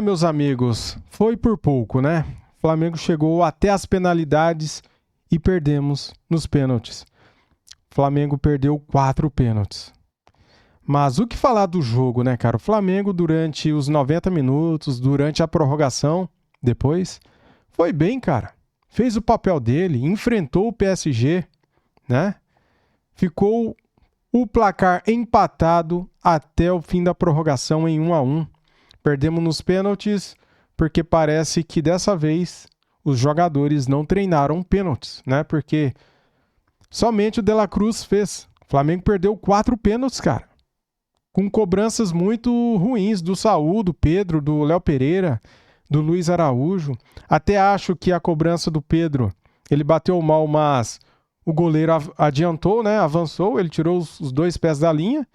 Meus amigos, foi por pouco, né? O Flamengo chegou até as penalidades e perdemos nos pênaltis. O Flamengo perdeu 4 pênaltis. Mas o que falar do jogo, né, cara? O Flamengo, durante os 90 minutos, durante a prorrogação, depois, foi bem, cara. Fez o papel dele, enfrentou o PSG, né? Ficou o placar empatado até o fim da prorrogação em 1-1. Perdemos nos pênaltis porque parece que dessa vez os jogadores não treinaram pênaltis, né? Porque somente o De La Cruz fez. O Flamengo perdeu 4 pênaltis, cara. Com cobranças muito ruins do Saúl, do Pedro, do Léo Pereira, do Luiz Araújo. Até acho que a cobrança do Pedro, ele bateu mal, mas o goleiro adiantou, né? Avançou, ele tirou os 2 pés da linha.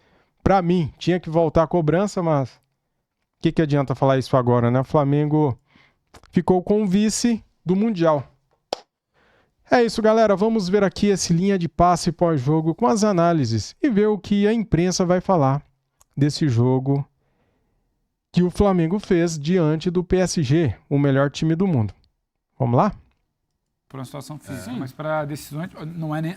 Para mim, tinha que voltar a cobrança, mas o que adianta falar isso agora, né? O Flamengo ficou com o vice do Mundial. É isso, galera. Vamos ver aqui esse linha de passe pós-jogo com as análises e ver o que a imprensa vai falar desse jogo que o Flamengo fez diante do PSG, o melhor time do mundo. Vamos lá? Para uma situação física, mas para decisões,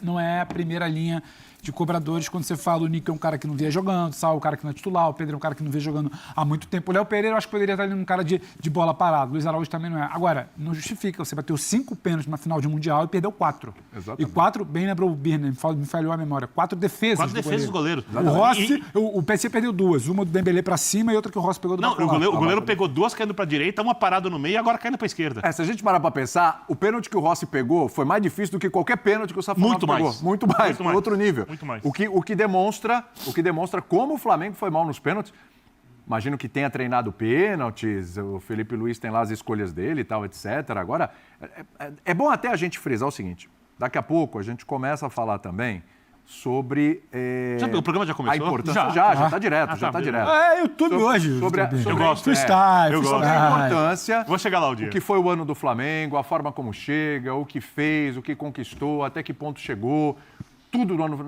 não é a primeira linha de cobradores. Quando você fala, o Nico é um cara que não via jogando, o Saúl é um cara que não é titular, o Pedro é um cara que não vê jogando há muito tempo. O Léo Pereira, eu acho que poderia estar ali um cara de bola parada. O Luiz Araújo também não é. Agora, não justifica. Você bateu 5 pênaltis numa final de Mundial e perdeu 4. Exatamente. E 4, bem lembrou o Birner, me falhou a memória, 4 defesas. 4 defesas do goleiro. O Rossi, o PSG perdeu 2. Uma do Dembélé para cima e outra que o Rossi pegou do Não, o goleiro pegou 2 caindo para a direita, uma parada no meio e agora caindo para a esquerda. Se a gente parar para pensar, o pênalti que o Rossi pegou foi mais difícil do que qualquer pênalti que o Safanov pegou. Muito mais, outro nível. Muito mais. O que demonstra como o Flamengo foi mal nos pênaltis. Imagino que tenha treinado pênaltis, o Felipe Luiz tem lá as escolhas dele e tal, etc. Agora, é bom até a gente frisar o seguinte, daqui a pouco a gente começa a falar também sobre... O programa já começou? A importância, já está direto, já está direto. É, YouTube hoje. Eu gosto. Freestyle. Sobre a importância... Vou chegar lá o dia. O que foi o ano do Flamengo, a forma como chega, o que fez, o que conquistou, até que ponto chegou, tudo no ano...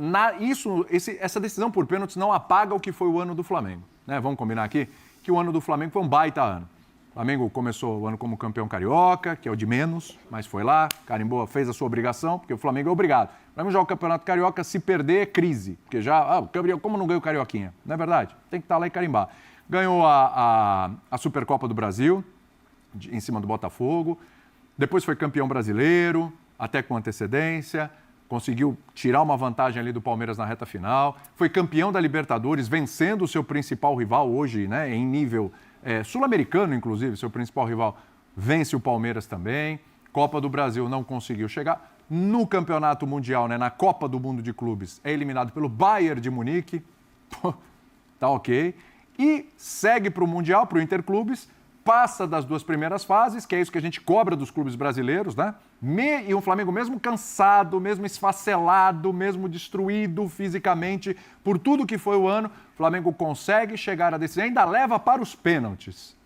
Essa decisão por pênaltis não apaga o que foi o ano do Flamengo. Né? Vamos combinar aqui que o ano do Flamengo foi um baita ano. O Flamengo começou o ano como campeão carioca, que é o de menos, mas foi lá, carimbou, fez a sua obrigação, porque o Flamengo é obrigado. O Flamengo joga o Campeonato Carioca, se perder é crise, porque como não ganhou o Carioquinha? Não é verdade? Tem que estar lá e carimbar. Ganhou a Supercopa do Brasil, em cima do Botafogo, depois foi campeão brasileiro, até com antecedência, conseguiu tirar uma vantagem ali do Palmeiras na reta final, foi campeão da Libertadores, vencendo o seu principal rival hoje, né, em nível sul-americano, inclusive, seu principal rival, vence o Palmeiras também. Copa do Brasil não conseguiu chegar. No Campeonato Mundial, né, na Copa do Mundo de Clubes, é eliminado pelo Bayern de Munique. Pô, tá ok. E segue para o Mundial, para o Interclubes, passa das 2 primeiras fases, que é isso que a gente cobra dos clubes brasileiros, né? E o Flamengo, mesmo cansado, mesmo esfacelado, mesmo destruído fisicamente por tudo que foi o ano, o Flamengo consegue chegar à decisão, ainda leva para os pênaltis.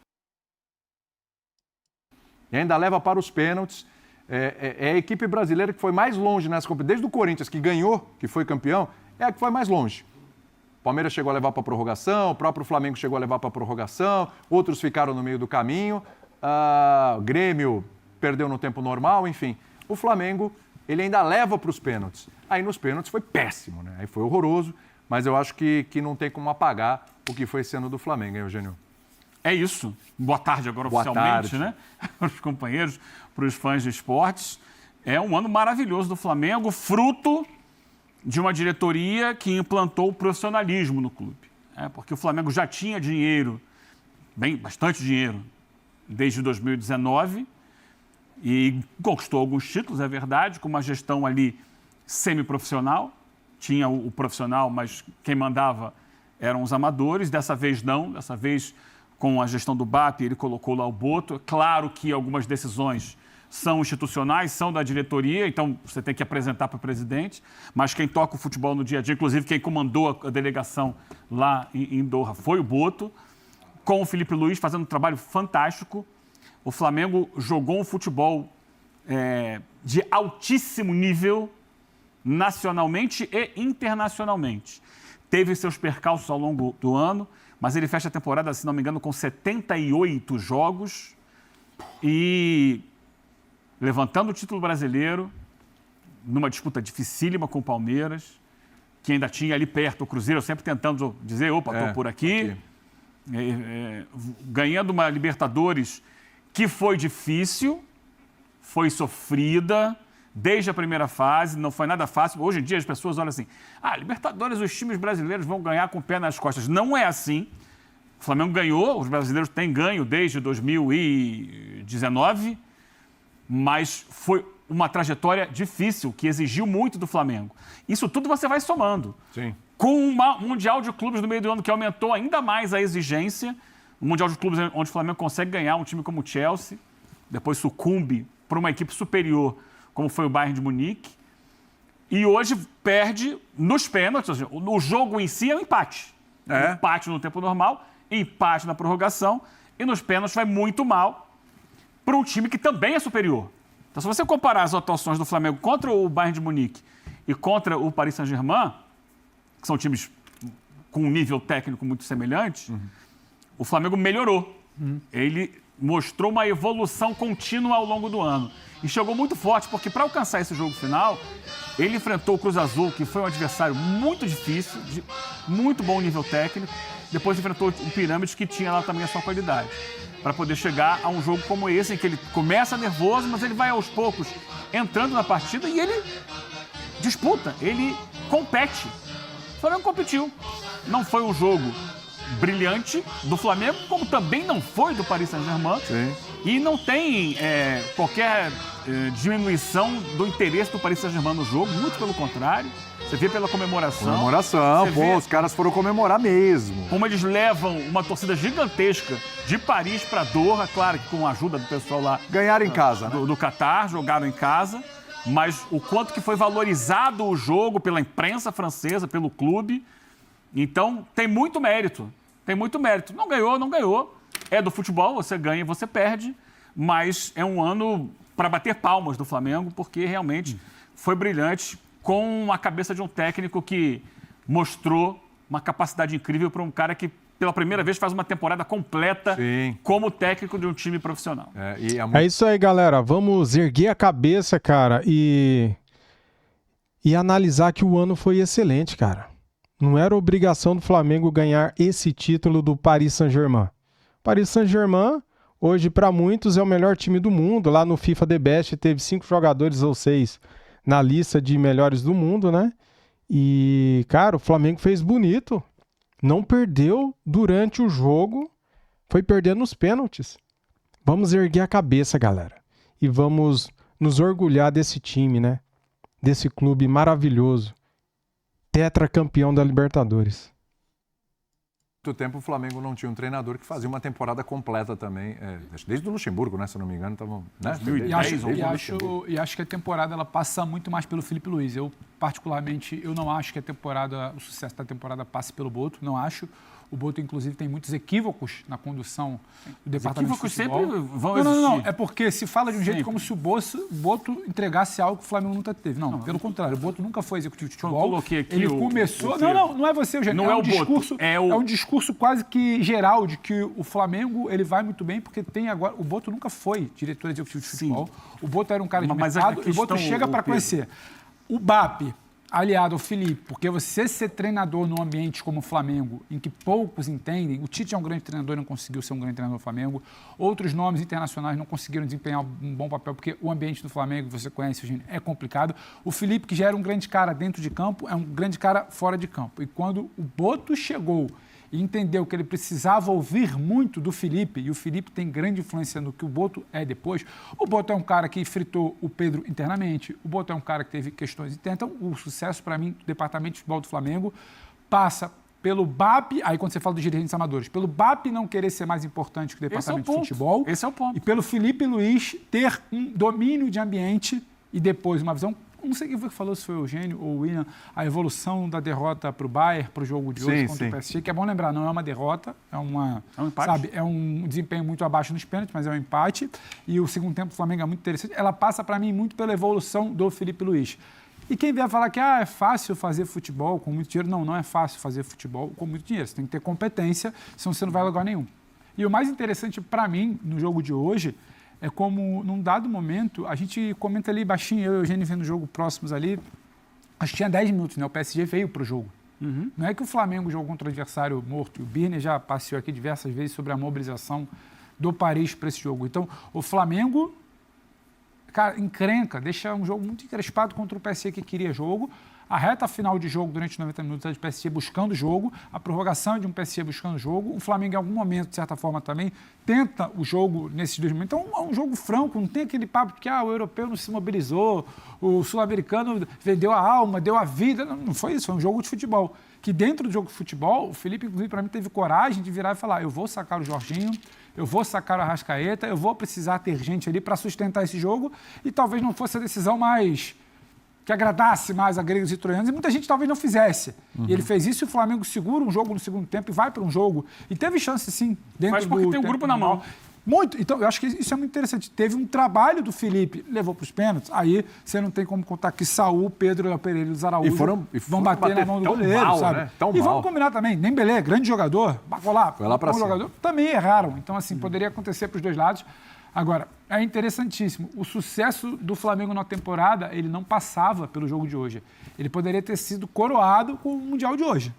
É a equipe brasileira que foi mais longe nessa competição. Desde o Corinthians, que ganhou, que foi campeão, é a que foi mais longe. O Palmeiras chegou a levar para a prorrogação, o próprio Flamengo chegou a levar para a prorrogação, outros ficaram no meio do caminho, o Grêmio perdeu no tempo normal, enfim. O Flamengo, ele ainda leva para os pênaltis. Aí nos pênaltis foi péssimo, né? Aí foi horroroso, mas eu acho que não tem como apagar o que foi esse ano do Flamengo, hein, Eugênio? É isso. Boa tarde agora oficialmente, né? Para os companheiros, para os fãs de esportes. É um ano maravilhoso do Flamengo, fruto de uma diretoria que implantou o profissionalismo no clube. Porque o Flamengo já tinha dinheiro, bastante dinheiro, desde 2019 e conquistou alguns títulos, é verdade, com uma gestão ali semiprofissional. Tinha o profissional, mas quem mandava eram os amadores. Dessa vez não, dessa vez com a gestão do BAP ele colocou lá o Boto. É claro que algumas decisões são institucionais, são da diretoria, então você tem que apresentar para o presidente, mas quem toca o futebol no dia a dia, inclusive quem comandou a delegação lá em Doha foi o Boto, com o Felipe Luiz fazendo um trabalho fantástico. O Flamengo jogou um futebol de altíssimo nível, nacionalmente e internacionalmente. Teve seus percalços ao longo do ano, mas ele fecha a temporada, se não me engano, com 78 jogos e levantando o título brasileiro numa disputa dificílima com o Palmeiras, que ainda tinha ali perto o Cruzeiro, sempre tentando dizer, opa, estou por aqui. Ganhando uma Libertadores que foi difícil, foi sofrida, desde a primeira fase, não foi nada fácil. Hoje em dia as pessoas olham assim, Libertadores, os times brasileiros vão ganhar com o pé nas costas. Não é assim. O Flamengo ganhou, os brasileiros têm ganho desde 2019, mas foi uma trajetória difícil, que exigiu muito do Flamengo. Isso tudo você vai somando. Sim. Com um Mundial de Clubes no meio do ano que aumentou ainda mais a exigência, um Mundial de Clubes onde o Flamengo consegue ganhar um time como o Chelsea, depois sucumbe para uma equipe superior, como foi o Bayern de Munique, e hoje perde nos pênaltis. Ou seja, o jogo em si é um empate. Empate no tempo normal, empate na prorrogação, e nos pênaltis vai muito mal para um time que também é superior. Então, se você comparar as atuações do Flamengo contra o Bayern de Munique e contra o Paris Saint-Germain, que são times com um nível técnico muito semelhante, o Flamengo melhorou. Ele mostrou uma evolução contínua ao longo do ano. E chegou muito forte, porque para alcançar esse jogo final, ele enfrentou o Cruz Azul, que foi um adversário muito difícil, de muito bom nível técnico. Depois enfrentou o Pirâmides, que tinha lá também a sua qualidade, para poder chegar a um jogo como esse, em que ele começa nervoso, mas ele vai aos poucos entrando na partida e ele disputa, ele compete. O Flamengo competiu. Não foi um jogo brilhante do Flamengo, como também não foi do Paris Saint-Germain. Sim. E não tem qualquer diminuição do interesse do Paris Saint-Germain no jogo, muito pelo contrário. Você vê pela comemoração. Os caras foram comemorar mesmo. Como eles levam uma torcida gigantesca de Paris para Doha, claro que com a ajuda do pessoal lá. Ganharam em casa, né? Do Catar, jogaram em casa. Mas o quanto que foi valorizado o jogo pela imprensa francesa, pelo clube. Então, tem muito mérito. Tem muito mérito. Não ganhou, não ganhou. É do futebol, você ganha e você perde. Mas é um ano para bater palmas do Flamengo, porque realmente foi brilhante, com a cabeça de um técnico que mostrou uma capacidade incrível para um cara que, pela primeira vez, faz uma temporada completa como técnico de um time profissional. É isso aí, galera. Vamos erguer a cabeça, cara, e analisar que o ano foi excelente, cara. Não era obrigação do Flamengo ganhar esse título do Paris Saint-Germain. Paris Saint-Germain, hoje, para muitos, é o melhor time do mundo. Lá no FIFA The Best teve 5 jogadores ou 6 na lista de melhores do mundo, né? E, cara, o Flamengo fez bonito. Não perdeu durante o jogo, foi perdendo os pênaltis. Vamos erguer a cabeça, galera. E vamos nos orgulhar desse time, né? Desse clube maravilhoso. Tetracampeão da Libertadores. Muito tempo o Flamengo não tinha um treinador que fazia uma temporada completa também. Desde o Luxemburgo, né? Se eu não me engano, estavam... Né? E acho que a temporada ela passa muito mais pelo Felipe Luiz. Eu, particularmente, eu não acho que o sucesso da temporada passe pelo Boto, não acho. O Boto, inclusive, tem muitos equívocos na condução do departamento de futebol. Sempre vão existir. Não. É porque se fala de um jeito como se o Boto entregasse algo que o Flamengo nunca teve. Não, pelo contrário. O Boto nunca foi executivo de futebol. Eu coloquei aqui ele começou... Não é você, Eugênio. Não é o discurso, Boto. É um discurso quase que geral de que o Flamengo ele vai muito bem porque tem agora... O Boto nunca foi diretor executivo de futebol. O Boto era um cara de mercado e o Boto chega para conhecer. O BAP... aliado ao Felipe, porque você ser treinador num ambiente como o Flamengo, em que poucos entendem, o Tite é um grande treinador e não conseguiu ser um grande treinador do Flamengo, outros nomes internacionais não conseguiram desempenhar um bom papel, porque o ambiente do Flamengo, você conhece, Eugênio, é complicado. O Felipe, que já era um grande cara dentro de campo, é um grande cara fora de campo. E quando o Boto chegou e entendeu que ele precisava ouvir muito do Felipe, e o Felipe tem grande influência no que o Boto é depois. O Boto é um cara que fritou o Pedro internamente, o Boto é um cara que teve questões internas. Então, o sucesso, para mim, do Departamento de Futebol do Flamengo passa pelo BAP, aí quando você fala dos dirigentes amadores, pelo BAP não querer ser mais importante que o Departamento de Futebol. Esse é o ponto. E pelo Felipe Luiz ter um domínio de ambiente e depois uma visão... Não sei quem foi que falou, se foi o Eugênio ou o William, a evolução da derrota para o Bayern, para o jogo de hoje contra o PSG, que é bom lembrar, não é uma derrota, é um empate. Sabe, é um desempenho muito abaixo nos pênaltis, mas é um empate. E o segundo tempo do Flamengo é muito interessante. Ela passa, para mim, muito pela evolução do Felipe Luiz. E quem vier falar que é fácil fazer futebol com muito dinheiro, não é fácil fazer futebol com muito dinheiro. Você tem que ter competência, senão você não vai a lugar nenhum. E o mais interessante para mim, no jogo de hoje, é como, num dado momento, a gente comenta ali baixinho, eu e o Eugênio vendo o jogo próximos ali, acho que tinha 10 minutos, né? O PSG veio para o jogo. Não é que o Flamengo jogou contra o adversário morto. O Birner já passeou aqui diversas vezes sobre a mobilização do Paris para esse jogo. Então, o Flamengo, cara, encrenca, deixa um jogo muito encrespado contra o PSG que queria jogo. A reta final de jogo durante 90 minutos é de PSG buscando o jogo, a prorrogação é de um PSG buscando o jogo. O Flamengo, em algum momento, de certa forma, também tenta o jogo nesses 2 momentos. Então, é um jogo franco, não tem aquele papo de que o europeu não se mobilizou, o sul-americano vendeu a alma, deu a vida. Não foi isso, foi um jogo de futebol. Que dentro do jogo de futebol, o Felipe, inclusive, para mim, teve coragem de virar e falar: eu vou sacar o Jorginho, eu vou sacar o Arrascaeta, eu vou precisar ter gente ali para sustentar esse jogo, e talvez não fosse a decisão mais que agradasse mais a gregos e troianos, e muita gente talvez não fizesse. E ele fez isso e o Flamengo segura um jogo no segundo tempo e vai para um jogo. E teve chance, sim, dentro Mas porque do tem um tempo grupo na mão. Muito. Então, eu acho que isso é muito interessante. Teve um trabalho do Felipe, levou para os pênaltis, aí você não tem como contar que Saúl, Pedro Pereira e os Araújo vão bater na mão do goleiro, mal, sabe? Né? Tão e mal. vamos combinar também, Dembélé, grande jogador, Bacolá, foi lá para cima. Jogador, também erraram. Então, assim, poderia acontecer para os dois lados. Agora, é interessantíssimo. O sucesso do Flamengo na temporada, ele não passava pelo jogo de hoje. Ele poderia ter sido coroado com o Mundial de hoje.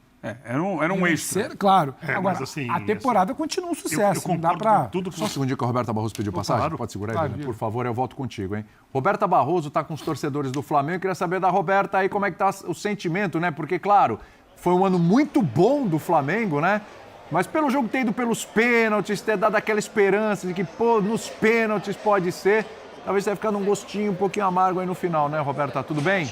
Era um extra. Claro. Agora, mas assim, a temporada continua um sucesso. Não dá pra... tudo Só um segundinho que a Roberta Barroso pediu passagem. Claro. Pode segurar aí, Claro, Vina? Diego. Por favor, eu volto contigo, hein? Roberta Barroso está com os torcedores do Flamengo. Eu queria saber da Roberta aí como é que tá o sentimento, né? Porque, claro, foi um ano muito bom do Flamengo, né? Mas pelo jogo ter ido pelos pênaltis, ter dado aquela esperança de que, nos pênaltis pode ser, talvez tenha ficado um gostinho um pouquinho amargo aí no final, né, Roberta? Tudo bem?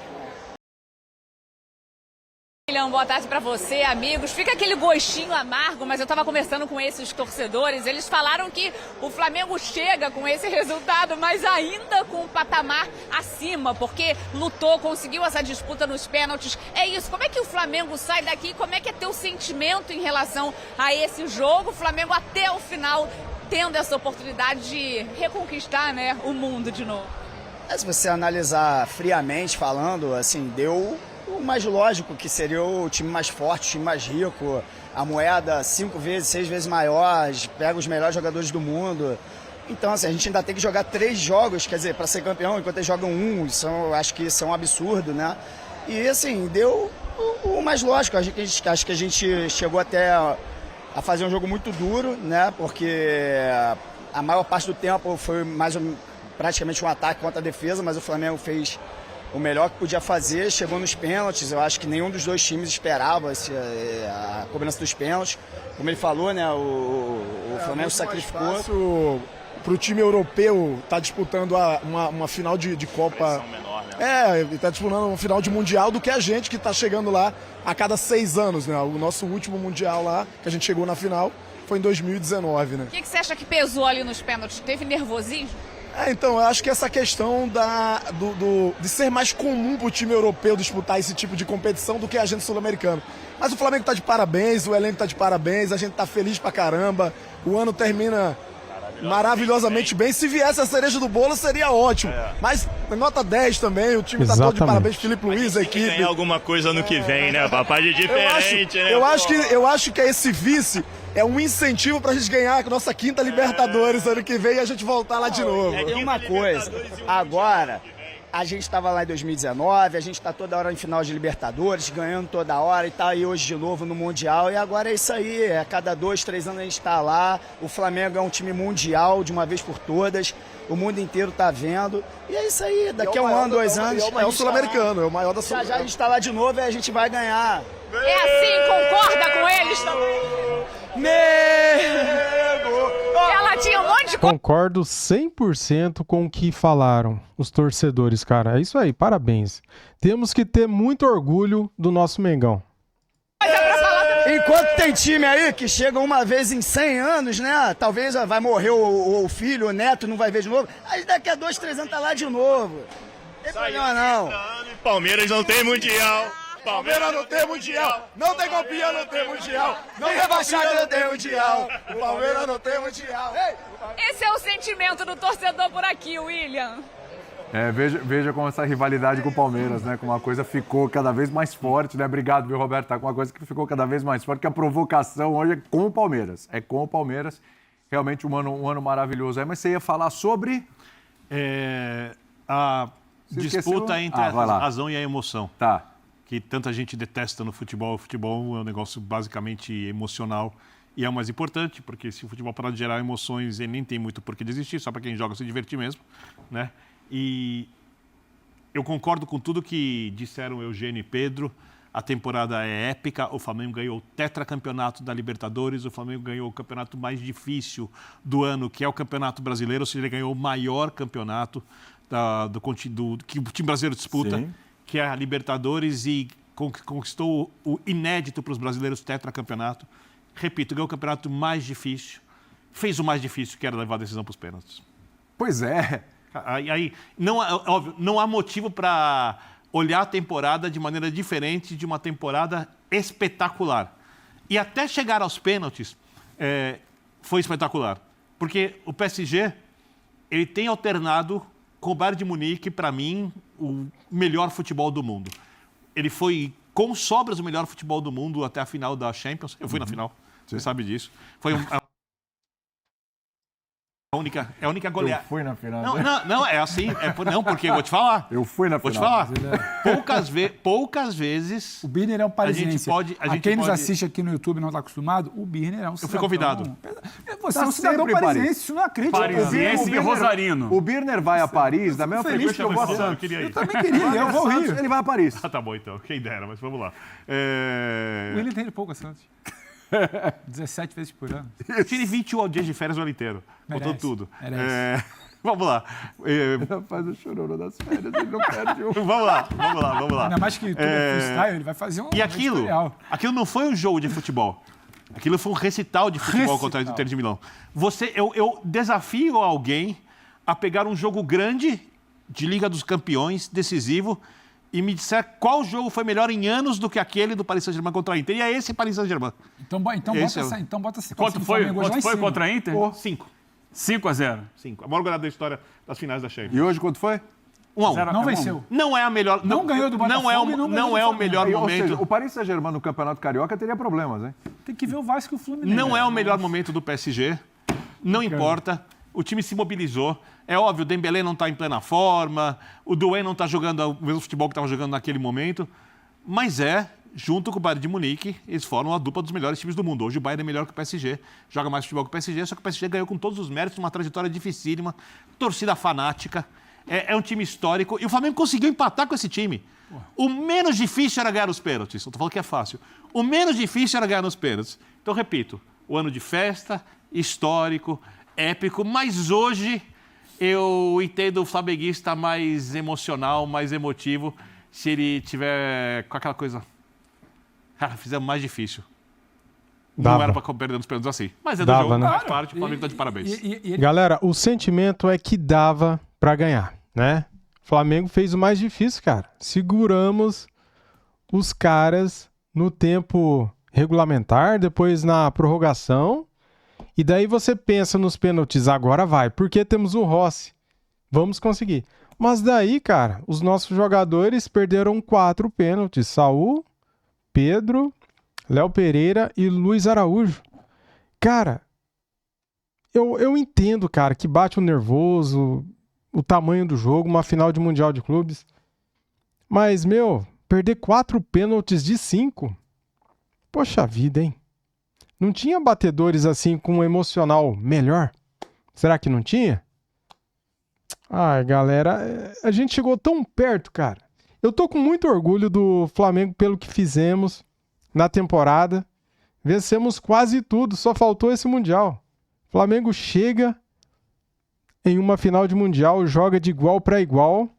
William, boa tarde para você, amigos. Fica aquele gostinho amargo, mas eu estava conversando com esses torcedores, eles falaram que o Flamengo chega com esse resultado, mas ainda com um patamar acima, porque lutou, conseguiu essa disputa nos pênaltis. É isso, como é que o Flamengo sai daqui? Como é que é teu sentimento em relação a esse jogo? O Flamengo até o final tendo essa oportunidade de reconquistar, né, o mundo de novo. Se você analisar friamente falando, assim, deu o mais lógico, que seria o time mais forte, o time mais rico, a moeda 5 vezes, 6 vezes maior, pega os melhores jogadores do mundo. Então, assim, a gente ainda tem que jogar 3 jogos, quer dizer, para ser campeão, enquanto eles jogam 1, acho que isso é um absurdo, né? E, assim, deu o mais lógico. Acho que a gente chegou até a fazer um jogo muito duro, né? Porque a maior parte do tempo foi praticamente um ataque contra a defesa, mas o Flamengo fez o melhor que podia fazer, chegou nos pênaltis. Eu acho que nenhum dos dois times esperava a cobrança dos pênaltis. Como ele falou, né, o Flamengo sacrificou. Para o time europeu estar disputando uma final de Copa. Menor, né? Está disputando uma final de Mundial do que a gente que está chegando lá a cada 6 anos, né? O nosso último Mundial lá, que a gente chegou na final, foi em 2019, né? O que você acha que pesou ali nos pênaltis? Teve nervosismo? Então, eu acho que essa questão de ser mais comum para o time europeu disputar esse tipo de competição do que a gente sul-americano. Mas o Flamengo está de parabéns, o elenco está de parabéns, a gente está feliz pra caramba, o ano termina maravilhosamente bem. Se viesse a cereja do bolo, seria ótimo. Mas nota 10 também, o time está todo de parabéns, Felipe Luiz, a equipe. Tem alguma coisa no que vem, né, papai? De diferente, né? Eu acho que esse vice é um incentivo pra gente ganhar a nossa 5ª Libertadores ano que vem e a gente voltar lá de novo. Tem uma coisa, agora, a gente estava lá em 2019, a gente está toda hora em final de Libertadores, ganhando toda hora e tá aí hoje de novo no Mundial. E agora é isso aí, a cada 2, 3 anos a gente está lá. O Flamengo é um time mundial de uma vez por todas, o mundo inteiro tá vendo. E é isso aí, daqui a 1 ano, 2 anos... É o maior sul-americano, é o maior da Sul-Americana. Já a gente está lá de novo e a gente vai ganhar. É assim, concorda com eles também? Ela tinha um monte de Concordo 100% com o que falaram os torcedores, cara. É isso aí, parabéns. Temos que ter muito orgulho do nosso Mengão. Enquanto tem time aí que chega uma vez em 100 anos, né? Talvez vai morrer o filho, o neto, não vai ver de novo. Aí daqui a 2, 3 anos tá lá de novo. Não tem problema não. Palmeiras não tem Mundial. Palmeiras não tem Mundial, não tem campeão, não tem Mundial, não rebaixado, não tem Mundial, o Palmeiras não tem Mundial. Esse é o sentimento do torcedor por aqui, William. Veja como essa rivalidade com o Palmeiras, né? Como uma coisa ficou cada vez mais forte, né? Obrigado, viu, Roberto? Tá com uma coisa que ficou cada vez mais forte, que a provocação hoje é com o Palmeiras. É com o Palmeiras. Realmente um ano maravilhoso. Mas você ia falar sobre... A Você disputa esqueceu? entre a Vai lá. razão e a emoção. Tá. Que tanta gente detesta no futebol. O futebol é um negócio basicamente emocional e é o mais importante, porque se o futebol parar de gerar emoções, ele nem tem muito por que desistir, só para quem joga se divertir mesmo, né? E eu concordo com tudo que disseram Eugênio e Pedro. A temporada é épica, o Flamengo ganhou o tetracampeonato da Libertadores, o Flamengo ganhou o campeonato mais difícil do ano, que é o Campeonato Brasileiro, ou seja, ele ganhou o maior campeonato que o time brasileiro disputa, Sim. que é a Libertadores, e conquistou o inédito para os brasileiros tetracampeonato. Repito, ganhou o campeonato mais difícil, fez o mais difícil, que era levar a decisão para os pênaltis. Pois é. Aí não, óbvio, não há motivo para olhar a temporada de maneira diferente de uma temporada espetacular. E até chegar aos pênaltis foi espetacular. Porque o PSG ele tem alternado com o Bayern de Munique, para mim, o melhor futebol do mundo. Ele foi com sobras o melhor futebol do mundo até a final da Champions. Eu fui na final, você sabe disso. Foi a única goleada. Eu fui na final. Não, é assim. Não, porque eu vou te falar. Eu fui na Vou te final. falar. Poucas vezes. O Birner é um parisiense. A gente quem nos pode- assiste aqui no YouTube e não está acostumado, o Birner é um fui convidado. Você Tá é um cidadão sempre em Paris. parisiense, isso não acredita. Parisiense e rosarino. O Birner vai a Paris da mesma feliz frequência que eu vou a Eu Santos. queria ir. Eu também queria, eu vou ao Rio. Ele vai a Paris. Ah, tá bom então. Quem dera, mas vamos lá. O Willian tem pouco, Santos. 17 vezes por ano. Eu tirei 21 dias de férias o ano inteiro. Contou Merece, tudo. merece. Vamos lá. Ele faz o chororô das férias, ele não perde um. Vamos lá. Ainda mais que tudo é freestyle, ele vai fazer um E aquilo não foi um jogo de futebol. Aquilo foi um recital de futebol contra a Inter de Milão. Eu desafio alguém a pegar um jogo grande de Liga dos Campeões, decisivo, e me disser qual jogo foi melhor em anos do que aquele do Paris Saint-Germain contra a Inter. E é esse Paris Saint-Germain. Então bota essa Quanto foi contra a Inter? 5-0. 5. A maior goleada da história das finais da Champions. E hoje quanto foi? 1-1. Não venceu. Não é a melhor. Não ganhou do Botafogo e não ganhou não do é o Flamengo. melhor Ou momento. seja, o Paris Saint-Germain no Campeonato Carioca teria problemas, hein? Tem que ver o Vasco e o Fluminense. Não é o melhor momento do PSG. Não importa. O time se mobilizou. É óbvio, o Dembélé não está em plena forma. O Doué não está jogando o mesmo futebol que estava jogando naquele momento. Mas junto com o Bayern de Munique, eles foram a dupla dos melhores times do mundo. Hoje o Bayern é melhor que o PSG. Joga mais futebol que o PSG, só que o PSG ganhou com todos os méritos, uma trajetória dificílima. Torcida fanática. É um time histórico. E o Flamengo conseguiu empatar com esse time. O menos difícil era ganhar os pênaltis. Não estou falando que é fácil. O menos difícil era ganhar nos pênaltis. Então, repito, o ano de festa, histórico, épico, mas hoje eu entendo o flamenguista mais emocional, mais emotivo, se ele tiver com aquela coisa... Cara, fizemos mais difícil. Não Dava. era para perder nos pênaltis assim. Mas é do Dava, jogo, né? faz parte, o Flamengo está de parabéns. Galera, o sentimento é que dava pra ganhar, né? O Flamengo fez o mais difícil, cara. Seguramos os caras no tempo regulamentar, depois na prorrogação. E daí você pensa nos pênaltis, agora vai, porque temos o Rossi. Vamos conseguir. Mas daí, cara, os nossos jogadores perderam 4 pênaltis. Saul, Pedro, Léo Pereira e Luiz Araújo. Cara, eu entendo, cara, que bate o nervoso, o tamanho do jogo, uma final de Mundial de Clubes. Mas, perder 4 pênaltis de 5? Poxa vida, hein? Não tinha batedores assim com um emocional melhor? Será que não tinha? Ai, galera, a gente chegou tão perto, cara. Eu tô com muito orgulho do Flamengo pelo que fizemos na temporada. Vencemos quase tudo, só faltou esse Mundial. O Flamengo chega em uma final de Mundial, joga de igual para igual.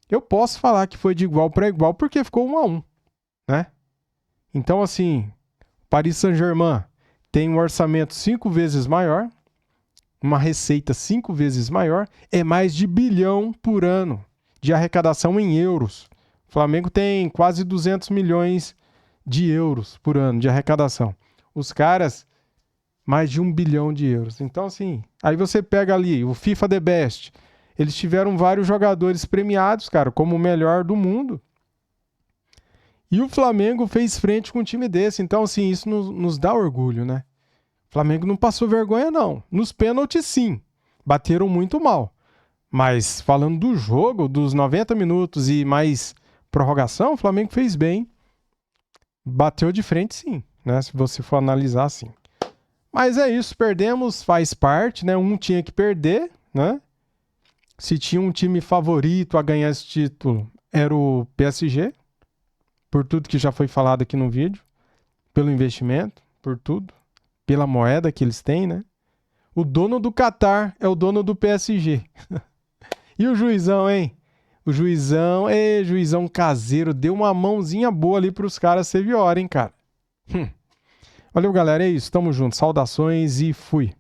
Eu posso falar que foi de igual para igual porque ficou 1-1, né? Então, assim, Paris Saint-Germain tem um orçamento 5 vezes maior, uma receita 5 vezes maior, é mais de 1 bilhão por ano de arrecadação em euros. O Flamengo tem quase 200 milhões de euros por ano de arrecadação. Os caras, mais de 1 bilhão de euros. Então, assim, aí você pega ali o FIFA The Best, Eles tiveram vários jogadores premiados, cara, como o melhor do mundo. E o Flamengo fez frente com um time desse. Então, assim, isso nos dá orgulho, né? O Flamengo não passou vergonha, não. Nos pênaltis, sim. Bateram muito mal. Mas, falando do jogo, dos 90 minutos e mais prorrogação, o Flamengo fez bem. Bateu de frente, sim, né? Se você for analisar, sim. Mas é isso, perdemos, faz parte, né? Um tinha que perder, né? Se tinha um time favorito a ganhar esse título, era o PSG. Por tudo que já foi falado aqui no vídeo, pelo investimento, por tudo, pela moeda que eles têm, né? O dono do Qatar é o dono do PSG. E o juizão, hein? O juizão, juizão caseiro, deu uma mãozinha boa ali pros caras, teve hora, hein, cara? Valeu, galera, é isso, tamo junto, saudações e fui.